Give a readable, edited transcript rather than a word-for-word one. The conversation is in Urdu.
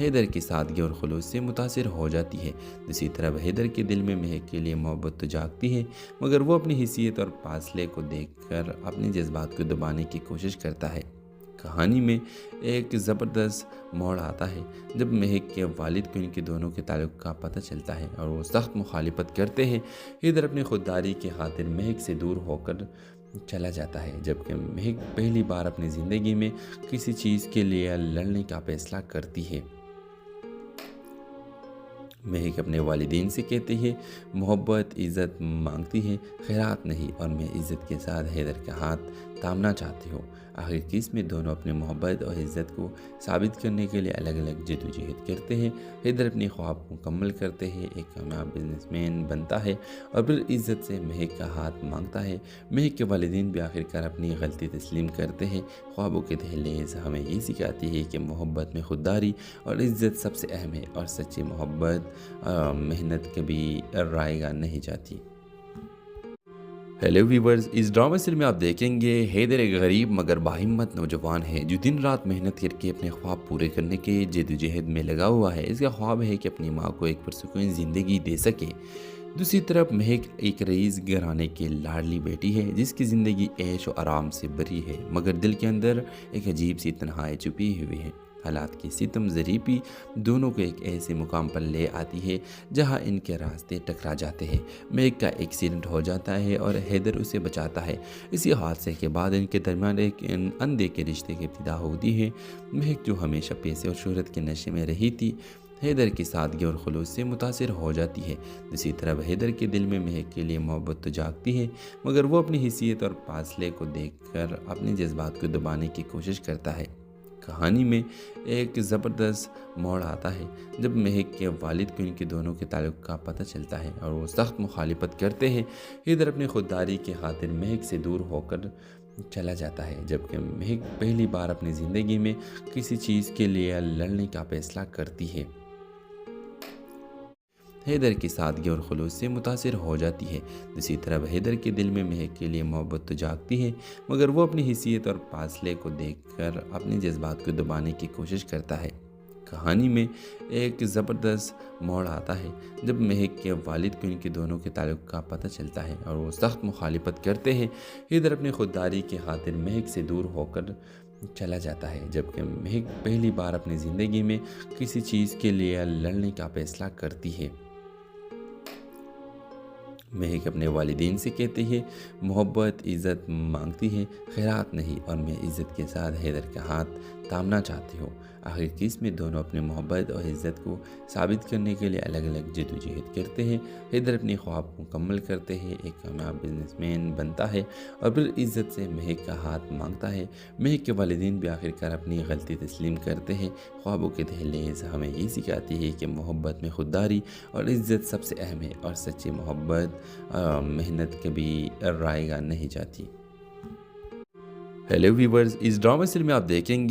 حیدر کی سادگی اور خلوص سے متاثر ہو جاتی ہے۔ دوسری طرف حیدر کے دل میں مہک کے لیے محبت تو جاگتی ہے، مگر وہ اپنی حیثیت اور فاصلے کو دیکھ کر اپنے جذبات کو دبانے کی کوشش کرتا ہے۔ کہانی میں ایک زبردست موڑ آتا ہے جب مہک کے والد کو ان کے دونوں کے تعلق کا پتہ چلتا ہے اور وہ سخت مخالفت کرتے ہیں۔ حیدر اپنی خودداری کی خاطر مہک سے دور ہو کر چلا جاتا ہے، جبکہ مہک پہلی بار اپنی زندگی میں کسی چیز کے لیے لڑنے کا فیصلہ کرتی ہے۔ مہک اپنے والدین سے کہتی ہے، محبت عزت مانگتی ہے، خیرات نہیں، اور میں عزت کے ساتھ حیدر کا ہاتھ تھامنا چاہتی ہوں۔ آخر کیس میں دونوں اپنے محبت اور عزت کو ثابت کرنے کے لیے الگ الگ جدوجہد کرتے ہیں۔ حیدر اپنی خواب کو مکمل کرتے ہیں، ایک کامیاب بزنس مین بنتا ہے اور پھر عزت سے مہک کا ہاتھ مانگتا ہے۔ مہک کے والدین بھی آخرکار اپنی غلطی تسلیم کرتے ہیں۔ خوابوں کے دہلیز ہمیں یہ سکھاتی ہے کہ محبت میں خودداری اور عزت سب سے اہم ہے، اور سچی محبت محنت کبھی رائے گا نہیں جاتی۔ ہیلو ویورز، اس ڈرامہ سیریل میں آپ دیکھیں گے حیدر ایک غریب مگر باہمت نوجوان ہے جو دن رات محنت کر کے اپنے خواب پورے کرنے کے جدوجہد میں لگا ہوا ہے۔ اس کا خواب ہے کہ اپنی ماں کو ایک پرسکون زندگی دے سکے۔ دوسری طرف مہک ایک رئیس گھرانے کی لاڈلی بیٹی ہے جس کی زندگی عیش و آرام سے بھری ہے، مگر دل کے اندر ایک عجیب سی تنہائی چھپی ہوئی ہے۔ حالات کی ستم ذریعی دونوں کو ایک ایسے مقام پر لے آتی ہے جہاں ان کے راستے ٹکرا جاتے ہیں۔ مہک کا ایکسیڈنٹ ہو جاتا ہے اور حیدر اسے بچاتا ہے۔ اسی حادثے کے بعد ان کے درمیان ایک اندھے کے رشتے کی ابتدا ہوتی ہے۔ مہک جو ہمیشہ پیسے اور شہرت کے نشے میں رہی تھی، حیدر کی سادگی اور خلوص سے متاثر ہو جاتی ہے۔ دوسری طرف حیدر کے دل میں مہک کے لیے محبت تو جاگتی ہے، مگر وہ اپنی حیثیت اور فاصلے کو دیکھ کر اپنے جذبات کو دبانے کی کوشش کرتا ہے۔ کہانی میں ایک زبردست موڑ آتا ہے جب مہک کے والد کو ان کے دونوں کے تعلق کا پتہ چلتا ہے اور وہ سخت مخالفت کرتے ہیں۔ حیدر اپنی خودداری کی خاطر مہک سے دور ہو کر چلا جاتا ہے، جبکہ مہک پہلی بار اپنی زندگی میں کسی چیز کے لیے لڑنے کا فیصلہ کرتی ہے۔ حیدر کی سادگی اور خلوص سے متاثر ہو جاتی ہے۔ دوسری طرف حیدر کے دل میں مہک کے لیے محبت تو جاگتی ہے، مگر وہ اپنی حیثیت اور فاصلے کو دیکھ کر اپنے جذبات کو دبانے کی کوشش کرتا ہے۔ کہانی میں ایک زبردست موڑ آتا ہے جب مہک کے والد کو ان کے دونوں کے تعلق کا پتہ چلتا ہے اور وہ سخت مخالفت کرتے ہیں۔ حیدر اپنی خودداری کی خاطر مہک سے دور ہو کر چلا جاتا ہے، جبکہ مہک پہلی بار اپنی زندگی میں کسی چیز کے لیے لڑنے کا فیصلہ کرتی ہے۔ مہک اپنے والدین سے کہتی ہے، محبت عزت مانگتی ہے، خیرات نہیں، اور میں عزت کے ساتھ حیدر کا ہاتھ تھامنا چاہتی ہوں۔ آخر کیس میں دونوں اپنے محبت اور عزت کو ثابت کرنے کے لیے الگ الگ جدوجہد کرتے ہیں۔ حیدر اپنی خواب کو مکمل کرتے ہیں، ایک کامیاب بزنس مین بنتا ہے اور پھر عزت سے مہک کا ہاتھ مانگتا ہے۔ مہک کے والدین بھی آخرکار اپنی غلطی تسلیم کرتے ہیں۔ خوابوں کے دہلیز ہمیں یہ سکھاتی ہے کہ محبت میں خودداری اور عزت سب سے اہم ہے، اور سچی محبت محنت کبھی رائے گا نہیں جاتی۔ ہیلو ویورز، اس ڈرامہ سیریل میں آپ دیکھیں گے